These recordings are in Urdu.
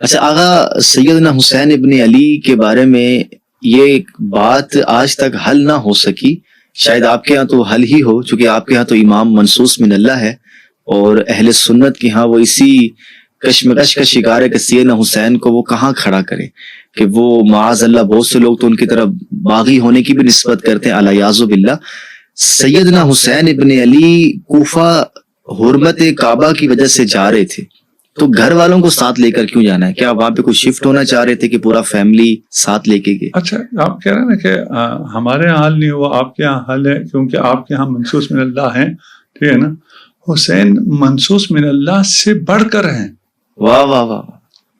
اچھا آغا، سیدنا حسین ابن علی کے بارے میں یہ بات آج تک حل نہ ہو سکی، شاید آپ کے ہاں تو حل ہی ہو، چونکہ آپ کے ہاں تو امام منصوص من اللہ ہے، اور اہل سنت کے ہاں وہ اسی کشمکش کا شکار ہے کہ سیدنا حسین کو وہ کہاں کھڑا کرے، کہ وہ معاذ اللہ بہت سے لوگ تو ان کی طرف باغی ہونے کی بھی نسبت کرتے ہیں، الیاذ باللہ۔ سیدنا حسین ابن علی کوفہ حرمت کعبہ کی وجہ سے جا رہے تھے، تو گھر والوں کو ساتھ لے کر کیوں جانا ہے؟ کیا وہاں پہ کوئی شفٹ ہونا چاہ رہے تھے کہ پورا فیملی ساتھ لے کے گئے؟ اچھا آپ کہہ رہے ہیں نا کہ ہمارے یہاں حل نہیں ہوا، آپ کے یہاں حل ہے، کیونکہ آپ کے یہاں منصوص من اللہ ہیں، ٹھیک ہے نا۔ حسین منصوص من اللہ سے بڑھ کر ہیں۔ واہ واہ واہ،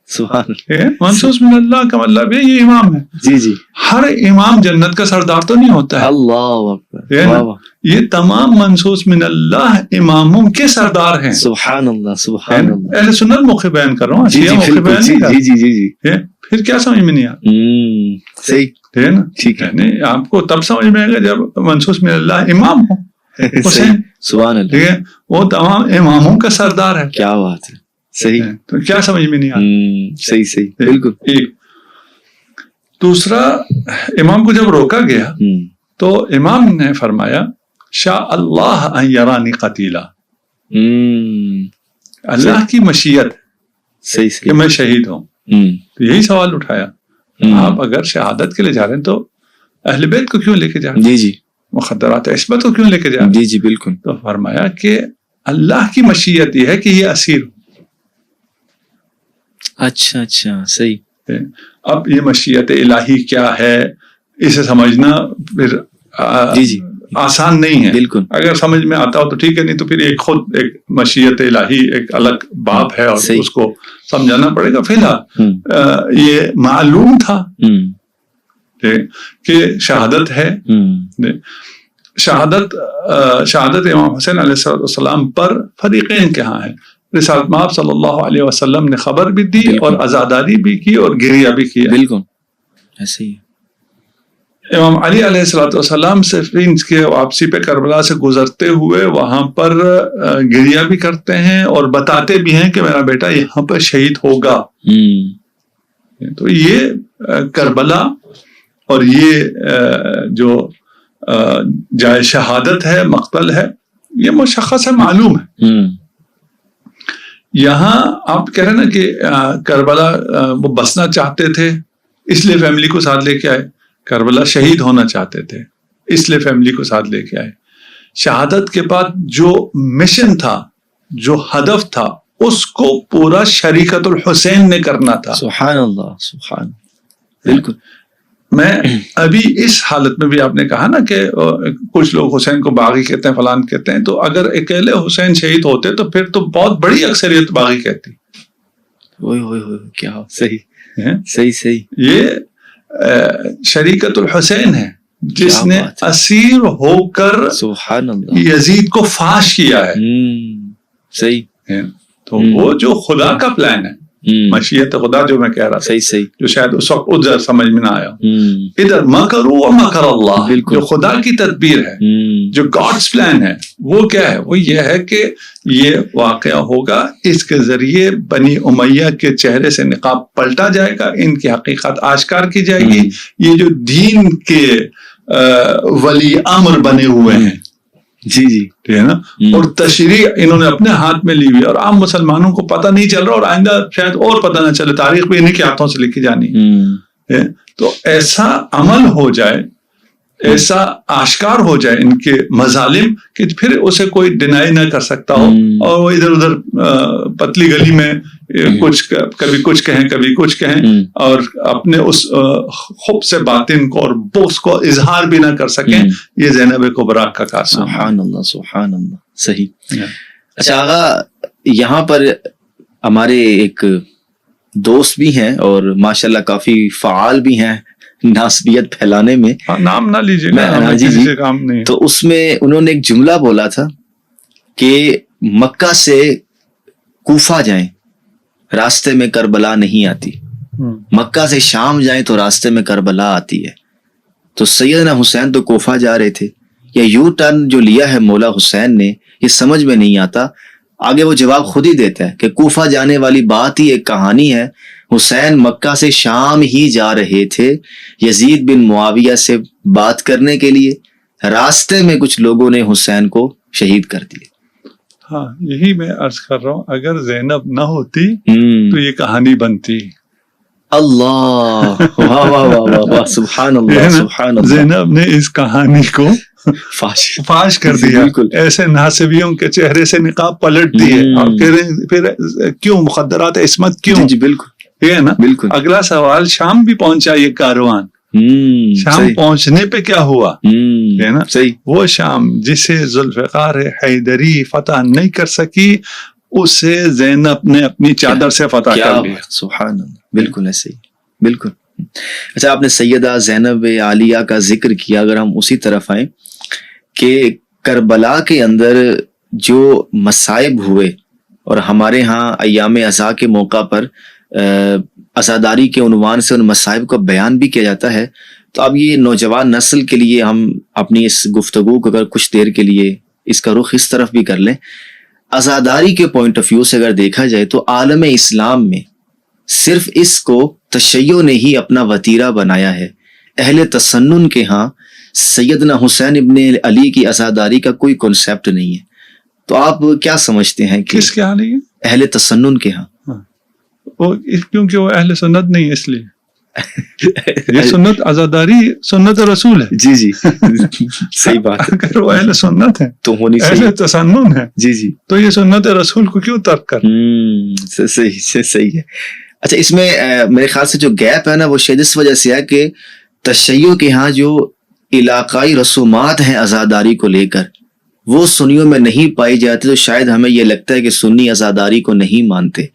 سبحان اللہ۔ منصوص من اللہ کا مطلب ہے یہ امام ہے۔ جی جی، ہر امام جنت کا سردار تو نہیں ہوتا ہے، اللہ اکبر، واہ واہ، یہ تمام منصوص من اللہ اماموں کے سردار ہیں۔ سبحان اللہ سبحان اللہ۔ اہل سنت موقع بیان کر رہا ہوں، جی جی موقع بالکل، بیان جی نہیں کر جی جی جی جی، پھر کیا سمجھ میں نہیں آتا؟ صحیح، ٹھیک ہے نا، ٹھیک ہے، نہیں آپ کو تب سمجھ میں آئے گا جب منصوص من اللہ امام ہو۔ صحیح، سبحان اللہ، ٹھیک ہے، وہ تمام اماموں کا سردار ہے۔ کیا بات ہے، صحیح، تو کیا سمجھ میں نہیں آتا؟ صحیح صحیح، بالکل۔ ایک دوسرا، امام کو جب روکا گیا تو امام نے فرمایا شاء اللہ ان یرانی قتیلا، اللہ کی مشیت صحیح کہ میں شہید ہوں۔ تو یہی سوال اٹھایا، آپ اگر شہادت کے لیے جا رہے ہیں تو اہل بیت کو کیوں لے کے جا رہے ہیں؟ جی جی، مخدرات عصمت کو کیوں لے کے جا رہے ہیں؟ جی جی بالکل۔ تو فرمایا کہ اللہ کی مشیت یہ ہے کہ یہ اسیر ہو۔ اچھا اچھا، صحیح۔ اب یہ مشیت الہی کیا ہے اسے سمجھنا پھر جی جی آسان نہیں ہے، بالکل، اگر سمجھ میں آتا ہو تو ٹھیک ہے، نہیں تو پھر خود ایک مشیت الہی ایک الگ باب ہے اور اس کو سمجھانا پڑے گا۔ فی الحال یہ معلوم تھا کہ شہادت ہے۔ شہادت امام حسین علیہ السلام پر فریقین کے ہاں ہے۔ رسالت مآب صلی اللہ علیہ وسلم نے خبر بھی دی اور عزاداری بھی کی اور گریہ بھی کیا۔ بالکل ایسے ہی۔ امام علی علیہ السلام سے کے واپسی پہ کربلا سے گزرتے ہوئے وہاں پر گریہ بھی کرتے ہیں اور بتاتے بھی ہیں کہ میرا بیٹا یہاں پہ شہید ہوگا۔ تو یہ کربلا اور یہ جو جائے شہادت ہے، مقتل ہے، یہ مشخص ہے، معلوم ہے۔ یہاں آپ کہہ رہے ہیں نا کہ کربلا وہ بسنا چاہتے تھے اس لیے فیملی کو ساتھ لے کے آئے، کربلا شہید ہونا چاہتے تھے اس لیے فیملی کو ساتھ لے کے آئے۔ شہادت کے بعد جو مشن تھا، جو ہدف تھا، اس کو پورا شریکت الحسین نے کرنا تھا۔ سبحان اللہ سبحان، بالکل۔ میں ابھی اس حالت میں بھی آپ نے کہا نا کہ کچھ لوگ حسین کو باغی کہتے ہیں، فلان کہتے ہیں، تو اگر اکیلے حسین شہید ہوتے تو پھر تو بہت بڑی اکثریت باغی کہتی۔ کیا صحیح صحیح صحیح۔ یہ شریکت الحسین ہے جس نے اسیر ہو کر سبحان اللہ یزید کو فاش کیا ہے۔ صحیح، تو وہ جو خدا کا پلان ہے، مشیت خدا جو میں کہہ رہا تھا، صحیح صحیح، جو شاید اس وقت ادھر سمجھ میں نہ آیا، ادھر مکروا ومکر اللہ، جو خدا کی تدبیر ہے، جو گاڈس پلان ہے، وہ کیا ہے؟ وہ یہ ہے کہ یہ واقعہ ہوگا، اس کے ذریعے بنی امیہ کے چہرے سے نقاب پلٹا جائے گا، ان کی حقیقت آشکار کی جائے گی۔ یہ جو دین کے ولی امر بنے ہوئے ہیں، جی جی، ٹھیک ہے نا، اور تشریع انہوں نے اپنے ہاتھ میں لی ہوئی، اور عام مسلمانوں کو پتہ نہیں چل رہا، اور آئندہ شاید اور پتہ نہ چلے، تاریخ بھی انہیں کے ہاتھوں سے لکھی جانی ہے۔ تو ایسا عمل ہو جائے، ایسا آشکار ہو جائے ان کے مظالم کہ پھر اسے کوئی ڈینائی نہ کر سکتا ہو، اور وہ ادھر ادھر پتلی گلی میں کبھی کچھ کہیں کبھی کچھ کہیں، اور اپنے اس خب سے باطن کو اور بغض کو اظہار بھی نہ کر سکیں۔ یہ زینب کبریٰ کا کارنامہ۔ سبحان اللہ سبحان اللہ، صحیح۔ اچھا آغا، یہاں پر ہمارے ایک دوست بھی ہیں اور ماشاءاللہ کافی فعال بھی ہیں ناسبیت پھیلانے میں، نام نہ لیجیے گا، جی جی، کام نہیں۔ تو اس میں انہوں نے ایک جملہ بولا تھا کہ مکہ سے کوفہ جائیں راستے میں کربلا نہیں آتی، مکہ سے شام جائیں تو راستے میں کربلا آتی ہے۔ تو سیدنا حسین تو کوفہ جا رہے تھے، یا یو ٹرن جو لیا ہے مولا حسین نے، یہ سمجھ میں نہیں آتا۔ آگے وہ جواب خود ہی دیتا ہے کہ کوفہ جانے والی بات ہی ایک کہانی ہے، حسین مکہ سے شام ہی جا رہے تھے یزید بن معاویہ سے بات کرنے کے لیے، راستے میں کچھ لوگوں نے حسین کو شہید کر دیا۔ ہاں یہی میں عرض کر رہا ہوں، اگر زینب نہ ہوتی تو یہ کہانی بنتی۔ اللہ واہ واہ واہ واہ واہ، سبحان اللہ سبحان اللہ، زینب نے اس کہانی کو فاش کر دیا، بالکل ایسے ناصبیوں کے چہرے سے نقاب پلٹ دیے اور کہہ رہے ہیں پھر کیوں مخدرات عصمت کیوں؟ جی بالکل، یہ ہے نا بالکل۔ اگلا سوال، شام بھی پہنچا یہ کاروان، شام پہنچنے پہ کیا ہوا ہے نا؟ صحیح، وہ شام جسے ذوالفقار حیدری فتح نہیں کر سکی، اسے زینب نے اپنی چادر سے فتح کر لیا۔ سبحان اللہ، بالکل ایسے ہی، بالکل۔ اچھا، آپ نے سیدہ زینب عالیہ کا ذکر کیا، اگر ہم اسی طرف آئیں کہ کربلا کے اندر جو مصائب ہوئے، اور ہمارے ہاں ایام عزا کے موقع پر عزاداری کے عنوان سے ان مصائب کا بیان بھی کیا جاتا ہے، تو اب یہ نوجوان نسل کے لیے ہم اپنی اس گفتگو کو اگر کچھ دیر کے لیے اس کا رخ اس طرف بھی کر لیں، عزاداری کے پوائنٹ آف ویو سے اگر دیکھا جائے تو عالم اسلام میں صرف اس کو تشیع نے ہی اپنا وتیرہ بنایا ہے۔ اہل تسنن کے ہاں سیدنا حسین ابن علی کی عزاداری کا کوئی کنسیپٹ نہیں ہے، تو آپ کیا سمجھتے ہیں کہ کس کے ہاں نہیں ہے؟ اہل تسنن کے ہاں؟ کیونکہ وہ اہل سنت نہیں ہے، اس لیے یہ سنت عزاداری سنت رسول ہے۔ جی جی صحیح بات ہے، اگر وہ اہل سنت ہے تو ہونی اہل چاہیے، تسنن ہے، جی جی تو یہ سنت رسول کو کیوں ترک کر؟ صحیح ہے۔ اچھا، اس میں میرے خیال سے جو گیپ ہے نا، وہ شاید اس وجہ سے ہے کہ تشیع کے ہاں جو علاقائی رسومات ہیں عزاداری کو لے کر، وہ سنیوں میں نہیں پائی جاتی، تو شاید ہمیں یہ لگتا ہے کہ سنی عزاداری کو نہیں مانتے۔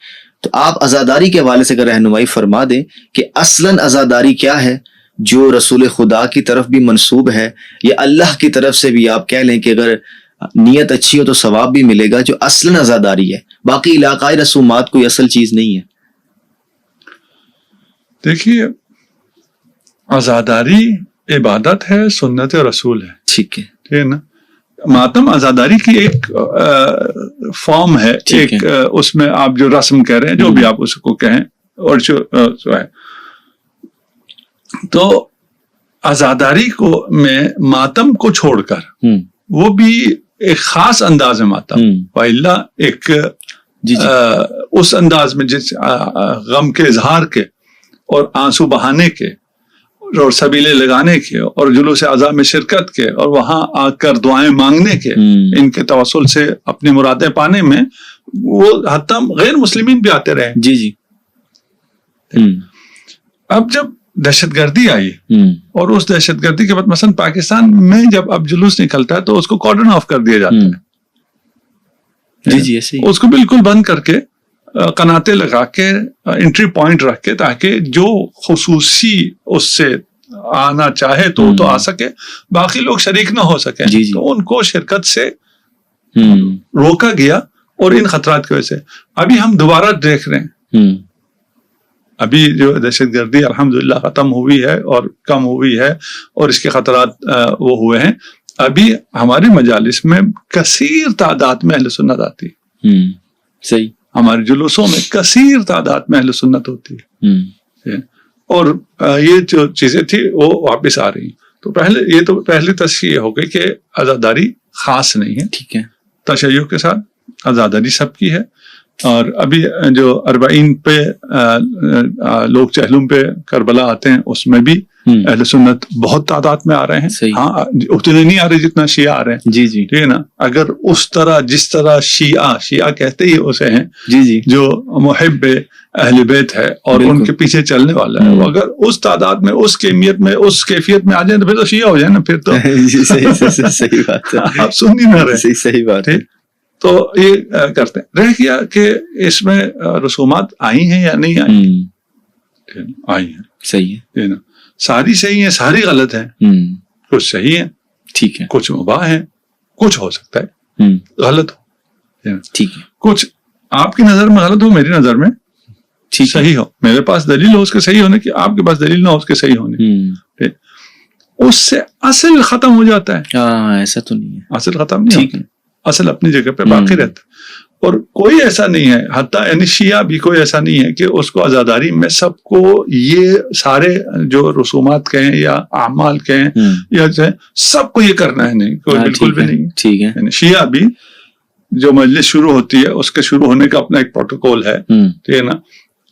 تو آپ عزاداری کے حوالے سے اگر رہنمائی فرما دیں کہ اصلاً عزاداری کیا ہے، جو رسول خدا کی طرف بھی منسوب ہے، یا اللہ کی طرف سے بھی آپ کہہ لیں کہ اگر نیت اچھی ہو تو ثواب بھی ملے گا، جو اصلاً عزاداری ہے، باقی علاقائی رسومات کوئی اصل چیز نہیں ہے۔ دیکھیے، عزاداری عبادت ہے، سنت رسول ہے، ٹھیک ہے، ٹھیک ہے نا؟ ماتم عزاداری کی ایک فارم ہے، ایک اس میں آپ جو رسم کہہ رہے ہیں، جو بھی آپ اس کو کہیں، اور جو ہے تو عزاداری کو میں ماتم کو چھوڑ کر وہ بھی ایک خاص انداز میں ماتم، وَإِلَّا ایک اس انداز میں جس غم کے اظہار کے اور آنسو بہانے کے اور سبیلے لگانے کے اور جلوس عزا میں شرکت کے اور وہاں آ کر دعائیں مانگنے کے، ان کے توسل سے اپنی مرادیں پانے میں، وہ حتیٰ غیر مسلمین بھی آتے رہے۔ جی جی۔ اب جب دہشت گردی آئی، اور اس دہشت گردی کے بعد مثلا پاکستان میں جب اب جلوس نکلتا ہے تو اس کو کارڈن آف کر دیا جاتا ہے، جی جی ایسے ہی، اس کو بالکل بند کر کے قناتے لگا کے انٹری پوائنٹ رکھ کے، تاکہ جو خصوصی اس سے آنا چاہے تو آ سکے، باقی لوگ شریک نہ ہو سکیں، تو ان کو شرکت سے روکا گیا، اور ان خطرات کی وجہ سے ابھی ہم دوبارہ دیکھ رہے ہیں، ابھی جو دہشت گردی الحمدللہ ختم ہوئی ہے اور کم ہوئی ہے، اور اس کے خطرات وہ ہوئے ہیں، ابھی ہمارے مجالس میں کثیر تعداد میں اہل سنت آتی ہے، صحیح، ہمارے جلوسوں میں کثیر تعداد میں اہل سنت ہوتی ہے، اور یہ جو چیزیں تھی وہ واپس آ رہی ہیں۔ تو پہلی تشریح ہو گئی کہ عزاداری خاص نہیں ہے، ٹھیک ہے، تشیع کے ساتھ عزاداری سب کی ہے۔ اور ابھی جو 40 پہ لوگ چہلم پہ کربلا آتے ہیں، اس میں بھی اہل سنت بہت تعداد میں آ رہے ہیں، ہاں اتنے نہیں آ رہے جتنا شیعہ آ رہے ہیں، جی جی، ٹھیک ہے نا؟ اگر اس طرح جس طرح شیعہ کہتے ہی اسے ہیں، جی جی، جو محب اہل بیت ہے اور ان کے پیچھے چلنے والا ہے، وہ اگر اس تعداد میں، اس کیمیت میں، اس کیفیت میں آ جائیں تو پھر تو شیعہ ہو جائے نا، پھر تو صحیح بات ہے، آپ سن نہیں نہ رہے، صحیح بات ہے۔ تو یہ کرتے ہیں۔ رہ گیا کہ اس میں رسومات آئی ہیں یا نہیں آئی ہیں، صحیح ہے، ساری صحیح ہیں، ساری غلط ہیں، کچھ صحیح ہیں، ٹھیک ہے، کچھ مباح ہیں، کچھ ہو سکتا ہے غلط ہو، ٹھیک ہے، کچھ آپ کی نظر میں غلط ہو، میری نظر میں صحیح ہو، میرے پاس دلیل ہو اس کے صحیح ہونے کی، آپ کے پاس دلیل نہ ہو اس کے صحیح ہونے، اس سے اصل ختم ہو جاتا ہے۔ ہاں ایسا تو نہیں ہے، اصل ختم نہیں ٹھیک ہے، اصل اپنی جگہ پہ باقی رہتا ہے۔ اور کوئی ایسا نہیں ہے، حتیٰ یعنی شیعہ بھی کوئی ایسا نہیں ہے کہ اس کو عزاداری میں سب کو یہ سارے جو رسومات کہیں یا اعمال کہیں یا سب کو یہ کرنا ہے، نہیں، کوئی بالکل بھی نہیں. ٹھیک ہے. یعنی شیعہ بھی جو مجلس شروع ہوتی ہے اس کے شروع ہونے کا اپنا ایک پروٹوکول ہے، ٹھیک ہے نا،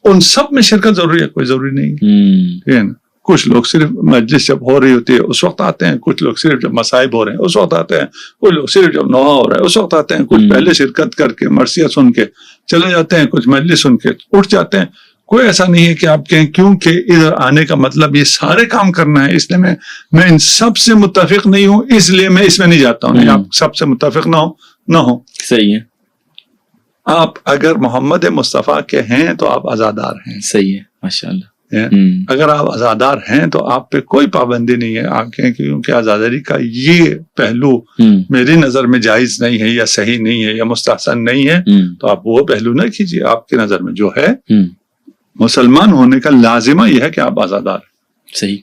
ان سب میں شرکت ضروری ہے، کوئی ضروری نہیں، ٹھیک ہے نا. کچھ لوگ صرف مجلس جب ہو رہی ہوتی ہے اس وقت آتے ہیں، کچھ لوگ صرف جب مصائب ہو رہے ہیں اس وقت آتے ہیں، کچھ لوگ صرف جب نوحہ ہو رہا ہے اس وقت آتے ہیں، کچھ پہلے شرکت کر کے مرثیہ سن کے چلے جاتے ہیں، کچھ مجلس سن کے اٹھ جاتے ہیں. کوئی ایسا نہیں ہے کہ آپ کہیں کیونکہ ادھر آنے کا مطلب یہ سارے کام کرنا ہے، اس لیے میں ان سب سے متفق نہیں ہوں اس لیے میں اس میں نہیں جاتا ہوں. نہیں، آپ سب سے متفق نہ ہو. صحیح ہے. آپ اگر محمد مصطفیٰ کے ہیں تو آپ عزادار ہیں. صحیح ہے، ماشاءاللہ. اگر آپ عزادار ہیں تو آپ پہ کوئی پابندی نہیں ہے. آپ کہیں کیونکہ عزاداری کا یہ پہلو میری نظر میں جائز نہیں ہے یا صحیح نہیں ہے یا مستحسن نہیں ہے، تو آپ وہ پہلو نہ کیجیے. آپ کی نظر میں جو ہے مسلمان ہونے کا لازمہ یہ ہے کہ آپ عزادار. صحیح.